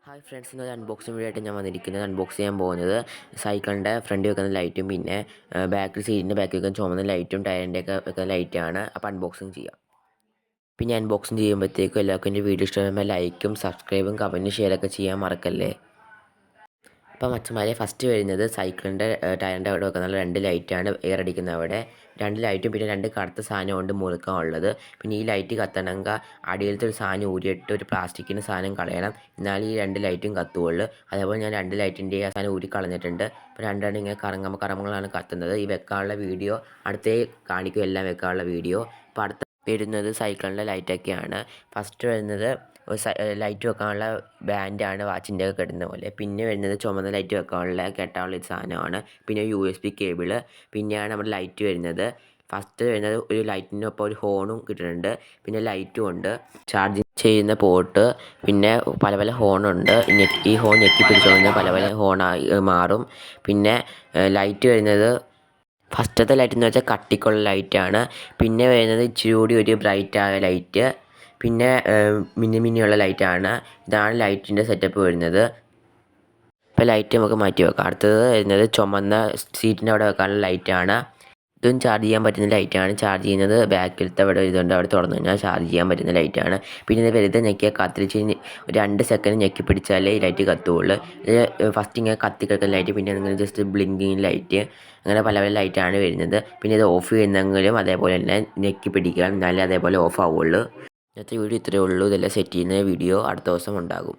Hi friends, ഇന്നൊരു unboxing video ആയിട്ട് ഞാൻ വന്നിരിക്കുന്നത്. അൺബോക്സ് ചെയ്യാൻ പോകുന്നത് സൈക്കിളിൻ്റെ ഫ്രണ്ട് വെക്കുന്ന ലൈറ്റും പിന്നെ ബാക്കിൽ സീറ്റിൻ്റെ ബാക്കിൽ വെക്കുന്ന ചുമന്ന ലൈറ്റും ടയറിൻ്റെ ഒക്കെ വെക്കുന്ന ലൈറ്റാണ്. അപ്പോൾ അൺബോക്സിങ് ചെയ്യാം. പിന്നെ അൺബോക്സിങ് ചെയ്യുമ്പോഴത്തേക്കും എല്ലാവർക്കും എൻ്റെ വീഡിയോ ഇഷ്ടമാകുമ്പോൾ ലൈക്കും സബ്സ്ക്രൈബും കമൻറ്റും ഷെയറൊക്കെ ചെയ്യാൻ മറക്കല്ലേ. അപ്പോൾ മച്ചന്മാരെ, ഫസ്റ്റ് വരുന്നത് സൈക്കിളിൻ്റെ ടയറിൻ്റെ അവിടെ വെക്കുന്ന 2 ലൈറ്റാണ്. എയർ അടിക്കുന്ന അവിടെ 2 ലൈറ്റും പിന്നെ 2 കറുത്ത സാധനം കൊണ്ട് മുറുക്കാനുള്ളത്. പിന്നെ ഈ ലൈറ്റ് കത്തണമെങ്കിൽ അടിയിലത്തെ ഒരു സാധനം ഊരിയിട്ട് ഒരു പ്ലാസ്റ്റിക്കിൻ്റെ സാധനം കളയണം, എന്നാൽ ഈ 2 ലൈറ്റും കത്തുകയുള്ളൂ. അതേപോലെ ഞാൻ 2 ലൈറ്റിൻ്റെ ആ സാധനം ഊരി കളഞ്ഞിട്ടുണ്ട്. ഇപ്പോൾ രണ്ടെണ്ണം ഇങ്ങനെ കറങ്ങുമ്പോഴാണ് കത്തുന്നത്. ഈ വെക്കാനുള്ള വീഡിയോ അടുത്തേ കാണിക്കും, എല്ലാം വെക്കാനുള്ള വീഡിയോ. അപ്പോൾ അടുത്ത വരുന്നത് സൈക്കിളിൻ്റെ ലൈറ്റൊക്കെയാണ്. ഫസ്റ്റ് വരുന്നത് ലൈറ്റ് വെക്കാനുള്ള ബാൻഡാണ്, വാച്ചിൻ്റെ ഒക്കെ കെട്ടുന്ന പോലെ. പിന്നെ വരുന്നത് ചുമന്ന ലൈറ്റ് വെക്കാനുള്ള കെട്ടാനുള്ള ഒരു സാധനമാണ്. പിന്നെ USB കേബിള്. പിന്നെയാണ് നമ്മുടെ ലൈറ്റ് വരുന്നത്. ഫസ്റ്റ് വരുന്നത് ഒരു ലൈറ്റിനൊപ്പം ഒരു ഹോണും കിട്ടുന്നുണ്ട്. പിന്നെ ലൈറ്റും ഉണ്ട്, ചാർജിങ് ചെയ്യുന്ന പോർട്ട്, പിന്നെ പല പല ഹോണുണ്ട്. ഈ ഹോൺ ഞെക്കി പിടിച്ചുകൊണ്ട് പല പല ഹോണായി മാറും. പിന്നെ ലൈറ്റ് വരുന്നത് ഫസ്റ്റത്തെ ലൈറ്റ് എന്ന് വെച്ചാൽ കട്ടിക്കുള്ള ലൈറ്റാണ്. പിന്നെ വരുന്നത് ഇച്ചിരി കൂടി ഒരു ബ്രൈറ്റായ ലൈറ്റ്, പിന്നെ മിന്നിയുള്ള ലൈറ്റാണ്. ഇതാണ് ലൈറ്റിൻ്റെ സെറ്റപ്പ് വരുന്നത്. ഇപ്പോൾ ലൈറ്റ് നമുക്ക് മാറ്റി വെക്കാം. അടുത്തത് വരുന്നത് ചുമന്ന സീറ്റിൻ്റെ അവിടെ വെക്കാനുള്ള ലൈറ്റാണ്. ഇതും ചാർജ് ചെയ്യാൻ പറ്റുന്ന ലൈറ്റാണ്. ചാർജ് ചെയ്യുന്നത് ബാക്കിലത്തെ അവിടെ ഇതുകൊണ്ട് അവിടെ തുറന്നു കഴിഞ്ഞാൽ ചാർജ് ചെയ്യാൻ പറ്റുന്ന ലൈറ്റാണ്. പിന്നെ ഇത് വെറുതെ ഞെക്കിയാൽ കത്തിച്ച് ഒരു 2 സെക്കൻഡ് ഞെക്കി പിടിച്ചാലേ ഈ ലൈറ്റ് കത്തുകയുള്ളൂ. ഇത് ഫസ്റ്റ് ഇങ്ങനെ കത്തി കിടക്കുന്ന ലൈറ്റ്, പിന്നെ നിങ്ങൾ ജസ്റ്റ് ബ്ലിങ്കിങ് ലൈറ്റ്, അങ്ങനെ പല പല ലൈറ്റാണ് വരുന്നത്. പിന്നെ ഇത് ഓഫ് ചെയ്യുന്നെങ്കിലും അതേപോലെ തന്നെ ഞെക്കി പിടിക്കുക, എന്നാലേ അതേപോലെ ഓഫ് ആവുകയുള്ളൂ. ഇന്നത്തെ വീഡിയോ ഇത്രയേ ഉള്ളൂ. ഇതെല്ലാം സെറ്റ് ചെയ്യുന്ന വീഡിയോ അടുത്ത ദിവസം ഉണ്ടാകും.